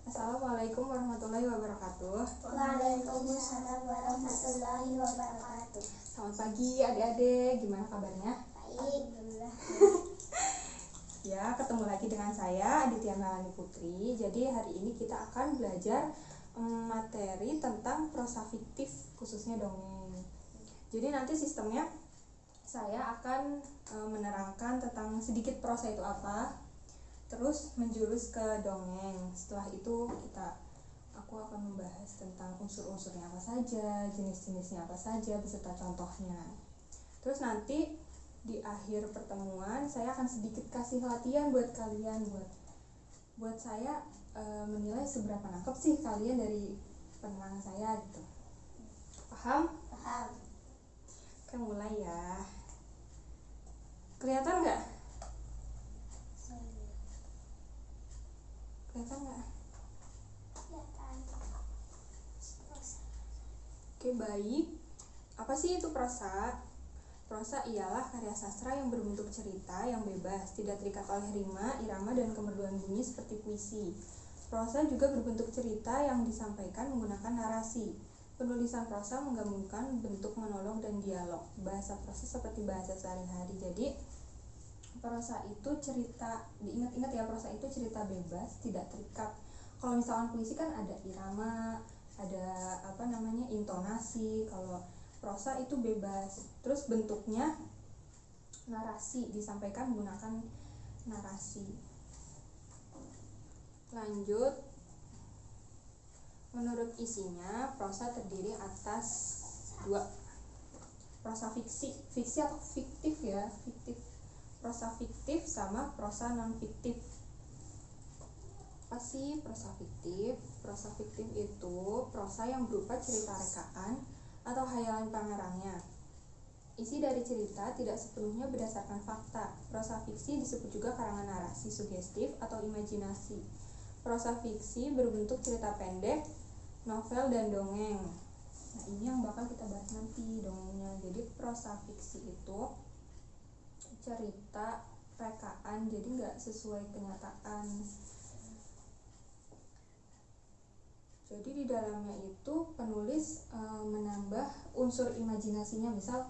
Assalamualaikum warahmatullahi wabarakatuh. Waalaikumsalam warahmatullahi wabarakatuh. Selamat pagi adik-adik, gimana kabarnya? Baik. Ya, ketemu lagi dengan saya Aditya Melani Putri. Jadi hari ini kita akan belajar materi tentang prosa fiktif, khususnya dongeng. Jadi nanti sistemnya saya akan menerangkan tentang sedikit prosa itu apa, terus menjurus ke dongeng. Setelah itu aku akan membahas tentang unsur-unsurnya apa saja, jenis-jenisnya apa saja, beserta contohnya. Terus nanti di akhir pertemuan saya akan sedikit kasih latihan buat kalian, buat saya menilai seberapa nangkep sih kalian dari penerangan saya gitu. Paham? Paham. Oke, mulai ya. Kelihatan nggak? Kelihatan nggak? Oke, baik. Apa sih itu prosa? Prosa ialah karya sastra yang berbentuk cerita yang bebas, tidak terikat oleh rima, irama, dan kemerduan bunyi seperti puisi. Prosa juga berbentuk cerita yang disampaikan menggunakan narasi. Penulisan prosa menggabungkan bentuk monolog dan dialog. Bahasa prosa seperti bahasa sehari-hari. Jadi prosa itu cerita, diingat-ingat ya, prosa itu cerita bebas, tidak terikat. Kalau misalkan puisi kan ada irama, ada intonasi. Kalau prosa itu bebas, terus bentuknya narasi, disampaikan menggunakan narasi. Lanjut, menurut isinya prosa terdiri atas dua, prosa fiksi atau fiktif ya, fiktif. Prosa fiktif sama prosa non fiktif. Apa sih prosa fiktif? Prosa fiktif itu prosa yang berupa cerita rekaan atau hayalan pengarangnya. Isi dari cerita tidak sepenuhnya berdasarkan fakta. Prosa fiksi disebut juga karangan narasi sugestif atau imajinasi. Prosa fiksi berbentuk cerita pendek, novel, dan dongeng. Nah, ini yang bakal kita bahas nanti, dongengnya. Jadi prosa fiksi itu cerita rekaan, jadi nggak sesuai kenyataan. Jadi di dalamnya itu penulis menambah unsur imajinasinya. Misal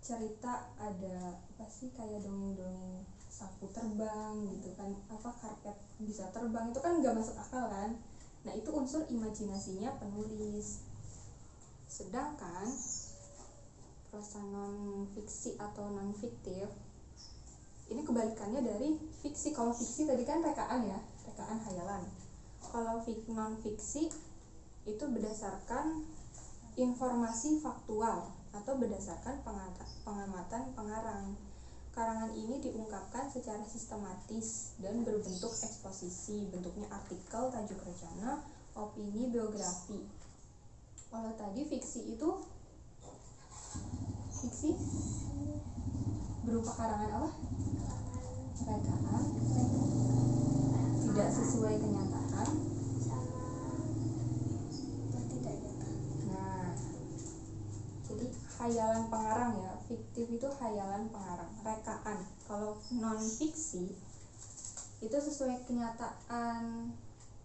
cerita ada apa sih, kayak dongeng-dongeng sapu terbang gitu kan, karpet bisa terbang, itu kan nggak masuk akal kan. Nah, itu unsur imajinasinya penulis. Sedangkan prosa non fiksi atau non fiktif ini kebalikannya dari fiksi. Kalau fiksi tadi kan rekaan ya, rekaan hayalan. Kalau non fiksi itu berdasarkan informasi faktual atau berdasarkan pengamatan pengarang. Karangan ini diungkapkan secara sistematis dan berbentuk eksposisi, bentuknya artikel, tajuk rencana, opini, biografi. Kalau tadi fiksi itu berupa karangan apa? Rekaan, tidak sesuai kenyataan, Tidak nyata. nah, jadi hayalan pengarang ya. Fiktif itu hayalan pengarang, rekaan. Kalau non fiksi itu sesuai kenyataan.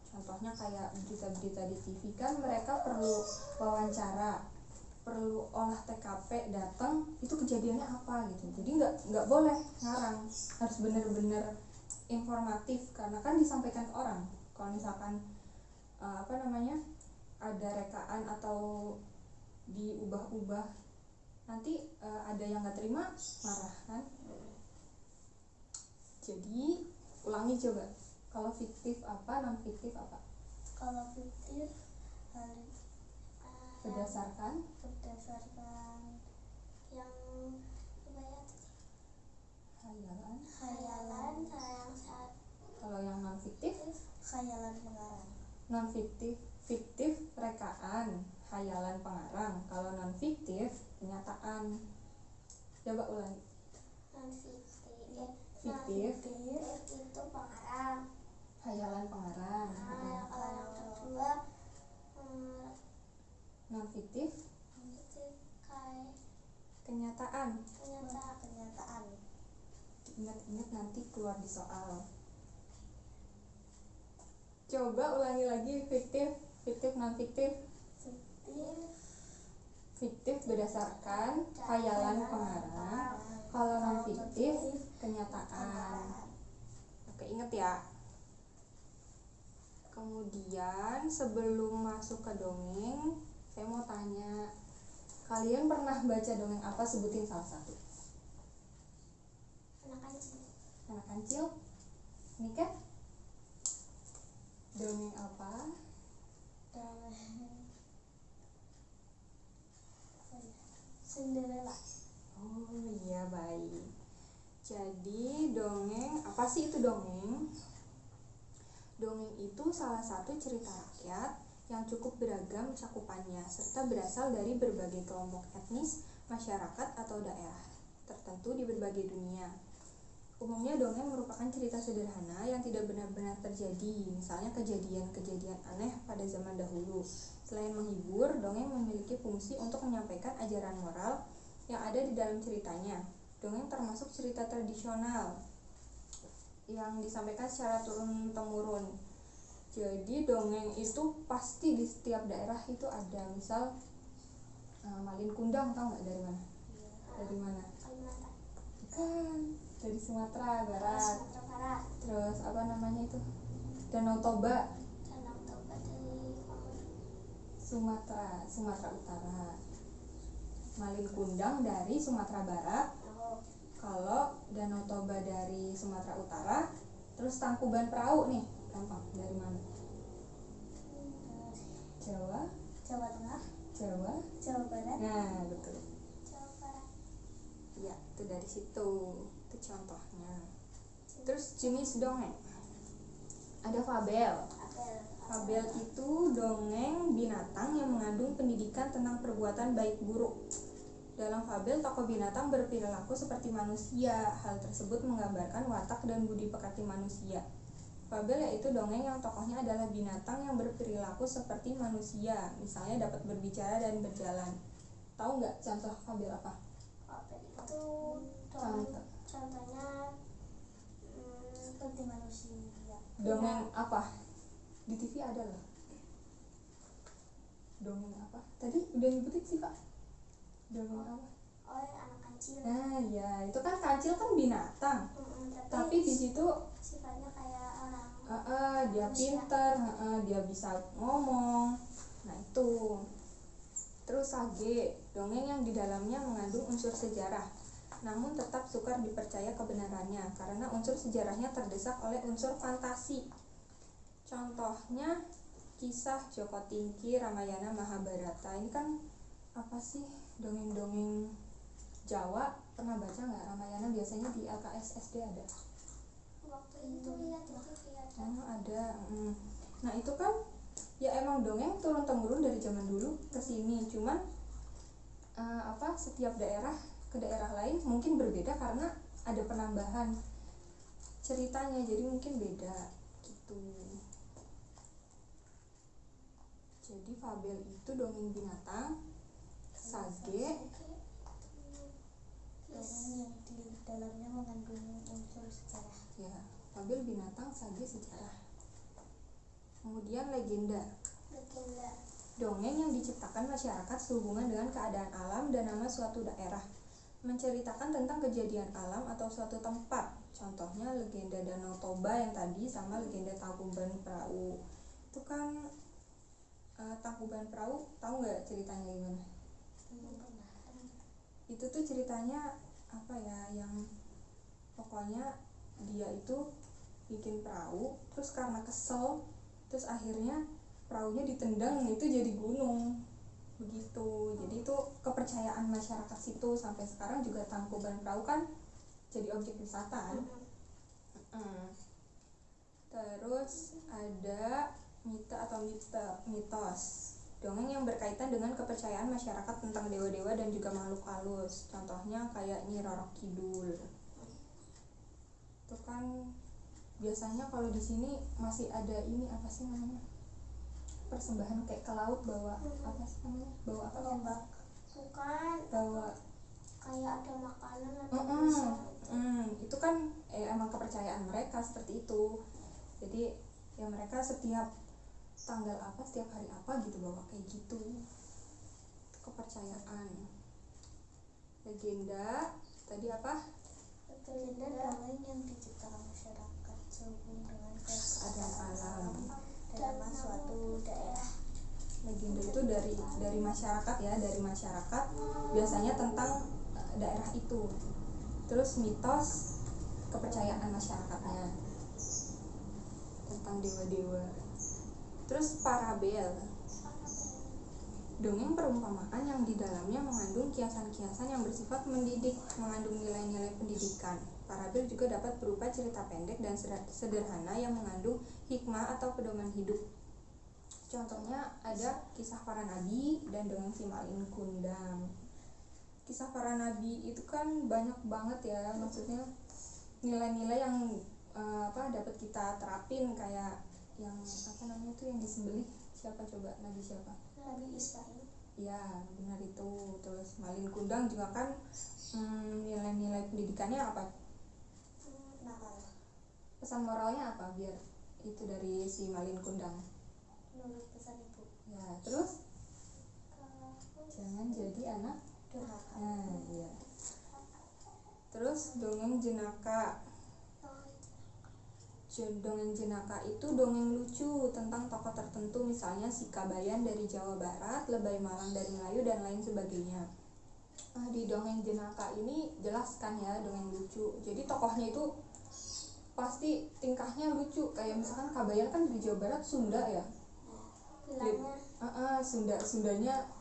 Contohnya kayak berita-berita di TV kan, mereka perlu wawancara, perlu olah TKP, datang itu kejadiannya apa gitu. Jadi nggak boleh ngarang, harus benar-benar informatif karena kan disampaikan ke orang. Kalau misalkan ada rekaan atau diubah-ubah, nanti ada yang nggak terima, marah kan. Jadi ulangi coba, kalau fiktif apa, non fiktif apa? Kalau fiktif Berdasarkan yang hayalan. Kalau yang non fiktif, hayalan pengarang. non fiktif rekaan, hayalan pengarang. Kalau non fiktif kenyataan. Coba ulangi. Non Fiktif itu pengarang. hayalan pengarang. Kalau yang kedua Non fiktif kayak kenyataan. kenyataan. Ingat-ingat nanti keluar di soal. Coba ulangi lagi, fiktif, fiktif, non fiktif. fiktif Fiktif berdasarkan khayalan pengarang, kalau non fiktif kenyataan. Oke, inget ya. Kemudian sebelum masuk ke dongeng, saya mau tanya, kalian pernah baca dongeng apa? Sebutin salah satu. anak kecil. Anak kancil? Ini kan dongeng apa? Cinderella. Oh iya, baik. Jadi dongeng, apa sih itu dongeng? Dongeng itu salah satu cerita rakyat yang cukup beragam cakupannya serta berasal dari berbagai kelompok etnis, masyarakat atau daerah tertentu di berbagai dunia. Umumnya dongeng merupakan cerita sederhana yang tidak benar-benar terjadi, misalnya kejadian-kejadian aneh pada zaman dahulu. Selain menghibur, dongeng memiliki fungsi untuk menyampaikan ajaran moral yang ada di dalam ceritanya. Dongeng termasuk cerita tradisional yang disampaikan secara turun-temurun. Jadi dongeng itu pasti di setiap daerah itu ada. Misal Malin Kundang, tahu nggak dari mana? Dari mana? Kalimantan. Bukan, dari Sumatera Barat. Sumatera Barat. Terus apa namanya itu? Danau Toba, Danau Toba dari Sumatera Utara. Malin Kundang dari Sumatera Barat. Kalau Danau Toba dari Sumatera Utara. Terus Tangkuban Perahu nih, gampang, dari mana? Jawa Tengah, Jawa Barat, Nah, betul. Jawa Barat. Ya, itu dari situ. Itu contohnya. Terus jenis dongeng. Ada fabel. Fabel itu dongeng binatang yang mengandung pendidikan tentang perbuatan baik buruk. Dalam fabel, tokoh binatang berperilaku seperti manusia. Hal tersebut menggambarkan watak dan budi pekerti manusia. Fabel yaitu dongeng yang tokohnya adalah binatang yang berperilaku seperti manusia. Misalnya dapat berbicara dan berjalan. Tahu nggak contoh fabel apa? Fabel itu contohnya seperti manusia. Dongeng apa? Di TV ada loh. Dongeng apa? Tadi udah nyebutin sih, Pak. Dongeng apa? Oh, anak kancil. Nah, ya, itu kan kancil kan binatang. Tapi di situ sifatnya kayak orang. Dia pintar, dia bisa ngomong. Nah, itu. Terus sage, dongeng yang di dalamnya mengandung unsur sejarah, namun tetap sukar dipercaya kebenarannya karena unsur sejarahnya terdesak oleh unsur fantasi. Contohnya kisah Joko Tingkir, Ramayana, Mahabharata. Ini kan apa sih, dongeng-dongeng Jawa. Pernah baca nggak Ramayana? Biasanya di LKS SD ada. Waktu itu lihat di TV ada. Ada. Nah, itu kan ya emang dongeng turun temurun dari zaman dulu ke sini. Cuman setiap daerah ke daerah lain mungkin berbeda karena ada penambahan ceritanya, jadi mungkin beda gitu. Jadi fabel itu dongeng binatang, sage dongeng yang di dalamnya mengandung unsur sejarah. ya, fabel binatang, sage sejarah. Kemudian legenda, dongeng yang diciptakan masyarakat sehubungan dengan keadaan alam dan nama suatu daerah, menceritakan tentang kejadian alam atau suatu tempat. Contohnya legenda Danau Toba yang tadi sama legenda Tangkuban Perahu. Itu kan Tangkuban Perahu, tahu nggak ceritanya gimana? Itu tuh ceritanya apa ya, yang pokoknya dia itu bikin perahu, terus karena kesel, terus akhirnya perahunya ditendang, itu jadi gunung begitu. Jadi itu kepercayaan masyarakat situ. Sampai sekarang juga Tangkuban Perahu kan jadi objek wisata kan. Terus ada mite atau mitos, dongeng yang berkaitan dengan kepercayaan masyarakat tentang dewa-dewa dan juga makhluk halus. Contohnya kayak Nyi Roro Kidul. Itu kan biasanya kalau di sini masih ada ini, apa sih namanya, persembahan kayak ke laut, bawa apa sih namanya, bawa apa ya, bukan bawa kayak ada makanan atau itu kan emang kepercayaan mereka seperti itu. Jadi Ya mereka setiap tanggal apa, setiap hari apa gitu bawa kayak gitu. Kepercayaan. Legenda tadi apa? Legenda dongeng yang diciptakan masyarakat sehubung dengan Keadaan alam. dalam suatu daerah. Legenda itu dari masyarakat ya, dari masyarakat biasanya tentang daerah itu. Terus mitos, kepercayaan masyarakatnya tentang dewa-dewa. Terus parabel, dongeng perumpamaan yang di dalamnya mengandung kiasan-kiasan yang bersifat mendidik, mengandung nilai-nilai pendidikan. Parabel juga dapat berupa cerita pendek dan sederhana yang mengandung hikmah atau pedoman hidup. Contohnya ada kisah para nabi dan dongeng si Malin Kundang. Kisah para nabi itu kan banyak banget ya, maksudnya nilai-nilai yang dapat kita terapin, kayak yang apa namanya tuh yang disembelih, siapa coba, nabi siapa? Nabi Ismail. Ya benar itu. Terus Malin Kundang juga kan nilai-nilai pendidikannya apa? Nakal. Pesan moralnya apa biar itu dari si Malin Kundang? Menurut pesan ibu. Ya terus jangan jadi anak Durhaka. nah iya. Terus dongeng jenaka. Dongeng jenaka itu dongeng lucu tentang tokoh tertentu, misalnya si Kabayan dari Jawa Barat, Lebay Malang dari Melayu, dan lain sebagainya. Di dongeng jenaka ini jelaskan ya dongeng lucu. Jadi tokohnya itu pasti tingkahnya lucu, kayak misalkan Kabayan kan dari Jawa Barat, Sunda ya. Bilangnya Sundanya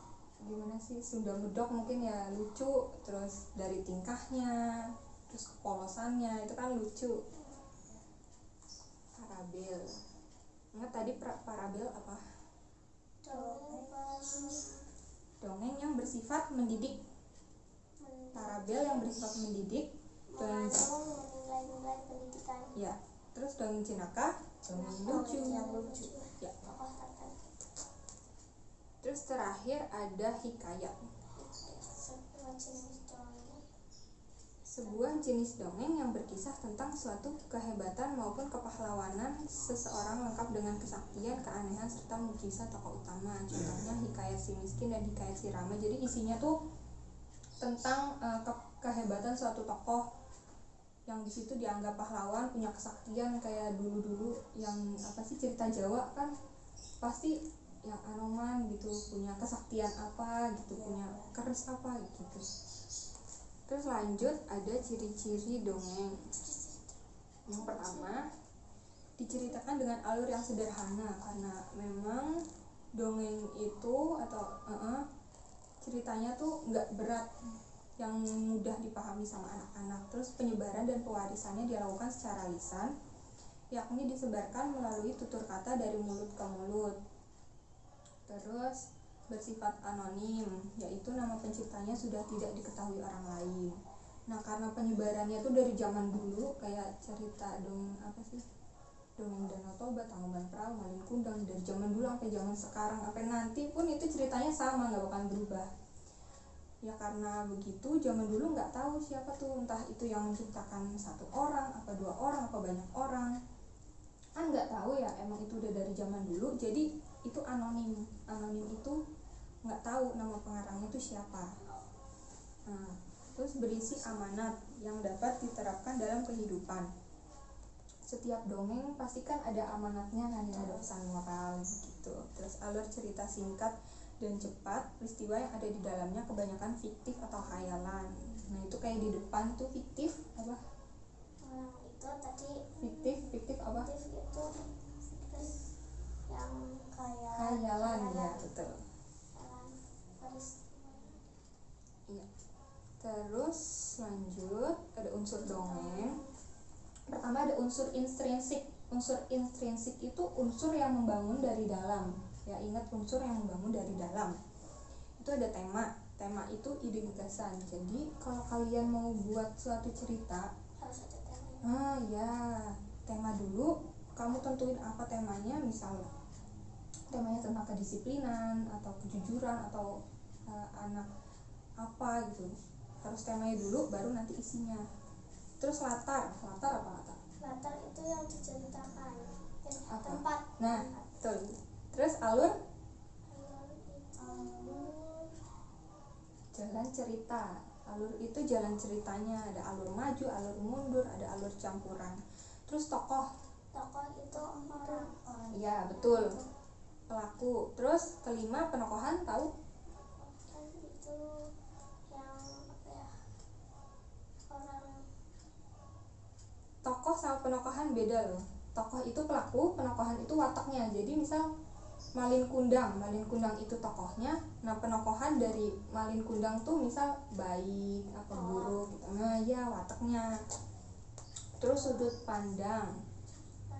gimana sih? Sunda medok mungkin ya, lucu. Terus dari tingkahnya, terus kepolosannya itu kan lucu. Parabel. Ingat tadi parabel apa? Dongeng yang bersifat mendidik. Parabel yang bersifat mendidik. mengandung nilai-nilai pendidikan. Ya. Terus dongeng jenaka, dongeng lucu. Yang lucu. Ya. Tokoh tertentu. Terus terakhir ada hikayat. Sebuah jenis dongeng yang berkisah tentang suatu kehebatan maupun kepahlawanan seseorang lengkap dengan kesaktian, keanehan, serta mukjizat tokoh utama. Contohnya hikayat si miskin dan hikayat si Rama. Jadi isinya tuh tentang kehebatan suatu tokoh yang di situ dianggap pahlawan, punya kesaktian, kayak dulu-dulu yang apa sih, cerita Jawa kan pasti yang Anoman gitu, punya kesaktian apa gitu, punya keris apa gitu. Terus lanjut ada ciri-ciri dongeng. Yang pertama, diceritakan dengan alur yang sederhana, karena memang dongeng itu atau ceritanya tuh nggak berat, yang mudah dipahami sama anak-anak. Terus penyebaran dan pewarisannya dilakukan secara lisan, yakni disebarkan melalui tutur kata dari mulut ke mulut. Terus bersifat anonim, yaitu nama penciptanya sudah tidak diketahui orang lain. Nah, karena penyebarannya tuh dari zaman dulu, kayak cerita dongeng apa sih, dongeng Danau Toba, Tangkuban Perahu, Malin Kundang, dari zaman dulu sampai zaman sekarang, sampai nanti pun itu ceritanya sama, nggak bakal berubah. Ya karena begitu, zaman dulu nggak tahu siapa tuh, entah itu yang menciptakan satu orang, apa dua orang, apa banyak orang, kan nggak tahu ya. Emang itu udah dari zaman dulu, jadi itu anonim. Anonim itu nggak tahu nama pengarangnya itu siapa. Nah, terus berisi amanat yang dapat diterapkan dalam kehidupan. Setiap dongeng pasti kan ada amanatnya kan, ada pesan moral gitu. Terus alur cerita singkat dan cepat, peristiwa yang ada di dalamnya kebanyakan fiktif atau khayalan. Nah itu kayak di depan tuh fiktif apa? Itu tadi Fiktif apa? fiktif itu terus yang kayak Khayalan ya, betul. Iya. Terus lanjut ada unsur dongeng. Pertama ada unsur intrinsik. Unsur intrinsik itu unsur yang membangun dari dalam. Ya, ingat unsur yang membangun dari dalam. Itu ada tema. Tema itu ide gagasan. Jadi kalau kalian mau buat suatu cerita, harus ada temanya. ya tema dulu. Kamu tentuin apa temanya, misalnya temanya tentang kedisiplinan atau kejujuran atau anak apa gitu. Harus temanya dulu, baru nanti isinya. Terus latar apa latar? Latar itu yang diceritakan, Apa? Tempat. Nah, betul. Terus alur jalan cerita. Alur itu jalan ceritanya, ada alur maju, alur mundur, ada alur campuran. Terus tokoh. Tokoh itu orang. Iya, betul. Pelaku. Terus kelima penokohan, tahu? Kan itu yang apa ya? Orang. Tokoh sama penokohan beda loh. Tokoh itu pelaku, penokohan itu wataknya. Jadi misal Malin Kundang itu tokohnya. Nah, penokohan dari Malin Kundang tuh misal baik apa buruk gitu. Nah, ya wataknya. Terus sudut pandang.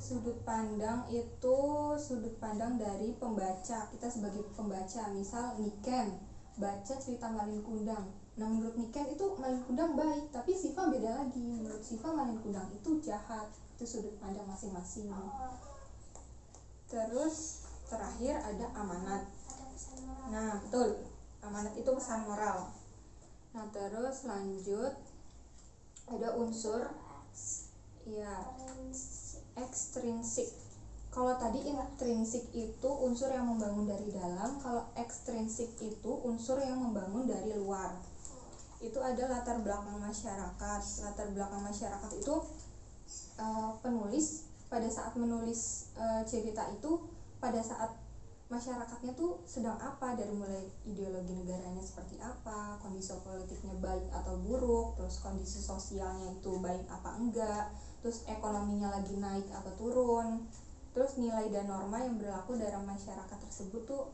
Sudut pandang itu sudut pandang dari pembaca. Kita sebagai pembaca, misal Niken baca cerita Malin Kundang. Nah, menurut Niken itu Malin Kundang baik, tapi Siva beda lagi. Menurut Siva Malin Kundang itu jahat. Itu sudut pandang masing-masing. Terus terakhir ada amanat. Ada pesan moral. Nah, betul. Amanat itu pesan moral. Nah, terus lanjut ada unsur ya ekstrinsik. Kalau tadi intrinsik itu unsur yang membangun dari dalam, kalau ekstrinsik itu unsur yang membangun dari luar. Itu ada latar belakang masyarakat. Latar belakang masyarakat itu penulis pada saat menulis cerita itu, pada saat masyarakatnya tuh sedang apa, dari mulai ideologi negaranya seperti apa, kondisi politiknya baik atau buruk, terus kondisi sosialnya itu baik apa enggak, terus ekonominya lagi naik atau turun, terus nilai dan norma yang berlaku dalam masyarakat tersebut tuh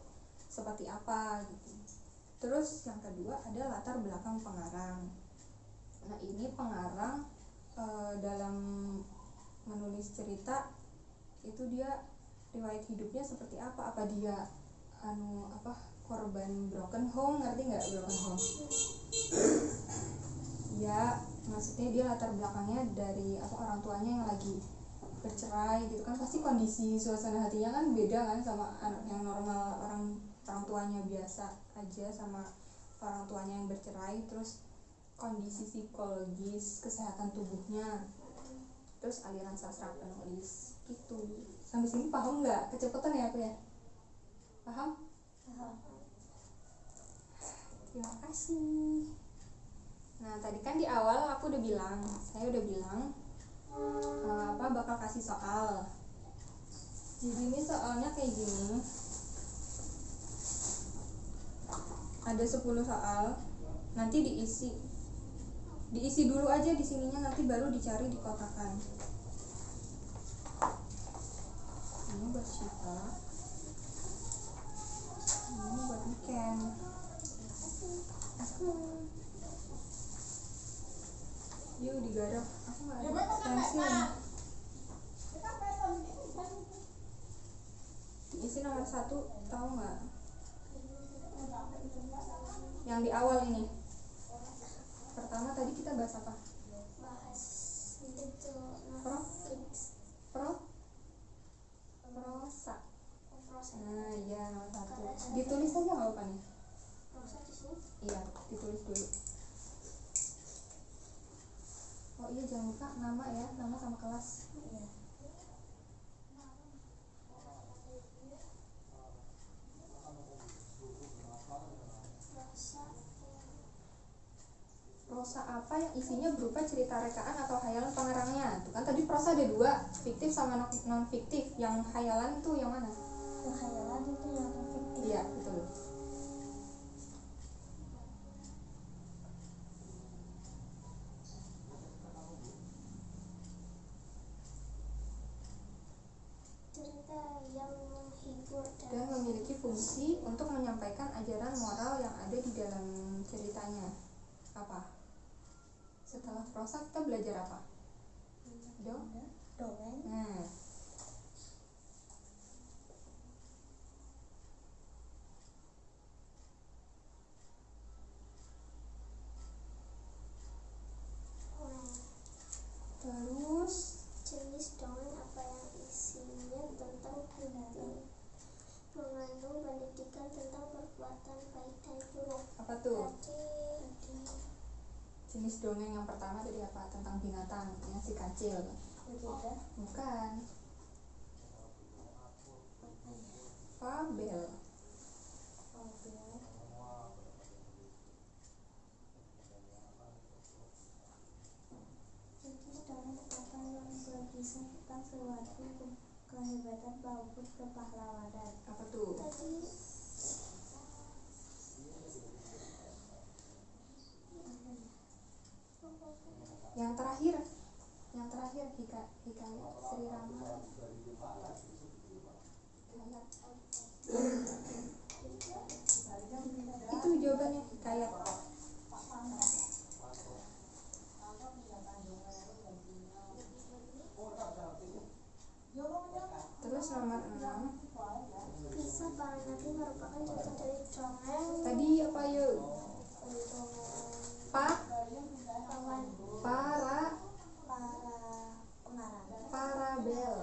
seperti apa gitu. Terus yang kedua ada latar belakang pengarang. Nah, ini pengarang dalam menulis cerita itu dia riwayat hidupnya seperti apa dia korban broken home, ngerti nggak broken home? Ya, maksudnya dia latar belakangnya dari orang tuanya yang lagi bercerai gitu kan, pasti kondisi suasana hatinya kan beda kan sama anak yang normal, orang tuanya biasa aja sama orang tuanya yang bercerai. Terus kondisi psikologis, kesehatan tubuhnya, terus aliran sastra penulis gitu. Sampai sini paham nggak? Kecepatan ya aku ya? Paham? Terima kasih. Nah, tadi kan di awal saya udah bilang bakal kasih soal. Jadi ini soalnya kayak gini. Ada 10 soal. Nanti diisi dulu aja di sininya, nanti baru dicari di kotakan. Ini buat Syifa, ini buat Niken. Yuk digarap. Aku nggak ada pensil. Diisi nomor 1, tahu nggak? Yang di awal ini. Pertama tadi kita bahas apa? Bahas itu prosa. prosa. Nah, iya nomor 1. Ditulis aja nggak apa nih? Prosa di sini. Iya, ditulis dulu. Oh iya, jangan lupa nama ya, nama sama kelas. Iya. Prosa apa yang isinya berupa cerita rekaan atau hayalan pengarangnya? Tuh kan tadi prosa ada 2, fiktif sama non fiktif. Yang hayalan itu yang mana? Yang hayalan itu yang fiktif. Iya, betul. Cerita yang menghibur Dan memiliki fungsi untuk menyampaikan ajaran moral yang ada di dalam ceritanya. Apa? Setelah prosa kita belajar apa? dongeng. Nah, terus Jenis dongeng apa yang isinya tentang pendidikan, mengandung pendidikan tentang perbuatan baik dan buruk. apa tuh? Tadi Jenis dongeng yang pertama tadi apa? Tentang binatang, ya si kancil. berbeda. Bukan. fabel. Jadi dongeng apa yang berkisah tentang suatu kehebatan maupun kepahlawanan. Apa tuh? Tadi Yang terakhir hikayat Sri Rama. Itu jawabannya, hikayat. Terus nomor 6. kisah para nabi merupakan contoh dari dongeng Tadi apa yuk? Pa pahlawan para pengarang. parabel.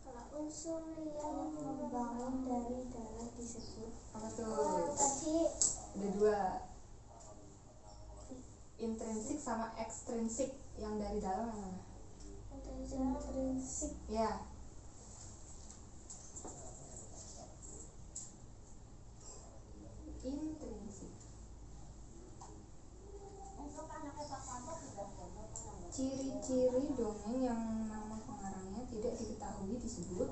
Kalau unsur yang membangun dari dalam disebut Apa tuh? tadi Ada 2. Intrinsik sama ekstrinsik. Yang dari dalam yang mana? intrinsik. Ya. Intrinsik. Ciri-ciri dongeng yang nama pengarangnya tidak diketahui disebut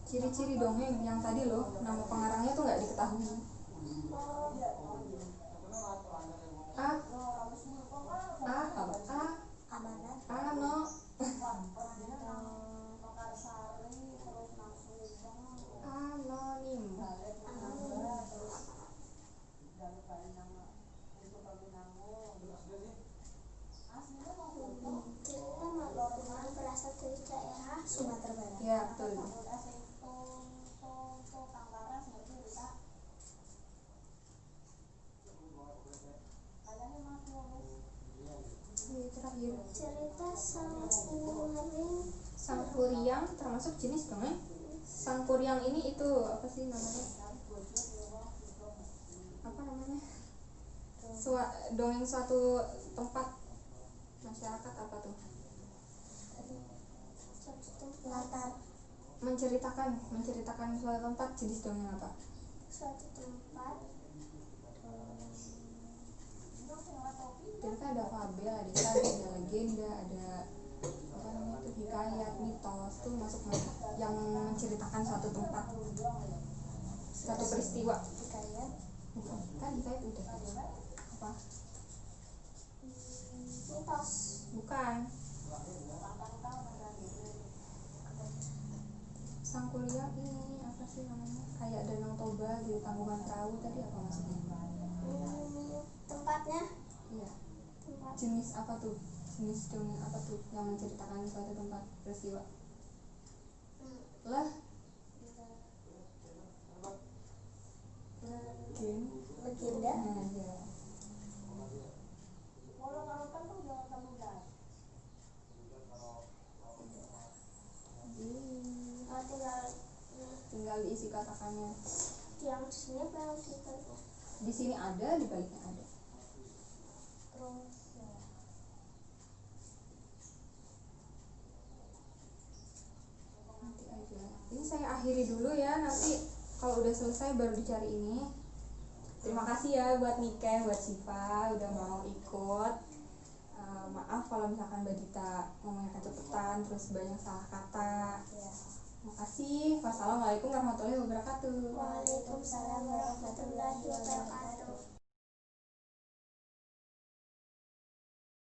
ciri-ciri dongeng yang tadi loh, nama pengarangnya tuh nggak diketahui. Amanat No. Anonim. cerita Maliku berasal dari daerah Sumatera Barat. Ya, betul. Terakhir, Cerita Sangkuring Sangkuriang termasuk jenis dongeng. Sangkuriang ini itu apa sih namanya? Apa namanya? Dongeng suatu tempat masyarakat apa tuh? latar menceritakan suatu tempat, jenis dongeng apa? suatu tempat Ternyata ada fabel, ada saga, ada legenda, ada apa namanya tuh, hikayat, mitos tuh masuk yang menceritakan suatu tempat, satu peristiwa. hikayat Bukan, kan hikayat udah. Apa? mitos Bukan. Sangkuriang ini apa sih namanya? Kayak Danau Toba di Tangkuban Perahu tadi apa maksudnya? tempatnya Iya. tempat Jenis apa tuh? Jenis dongeng apa tuh yang menceritakan suatu tempat peristiwa? Lah, legenda nah, ya. Tinggal diisi katakannya. yang di sini apa yang di baliknya Di sini ada, di baliknya ada. terus Nanti aja. Ini saya akhiri dulu ya. Nanti kalau udah selesai baru dicari ini. Terima kasih ya buat Nike, buat Siva udah mau ikut. Maaf kalau misalkan Mbak Dita ngomongnya kecepatan, terus banyak salah kata. ya. Makasih. Wassalamualaikum warahmatullahi wabarakatuh. Waalaikumsalam warahmatullahi wabarakatuh.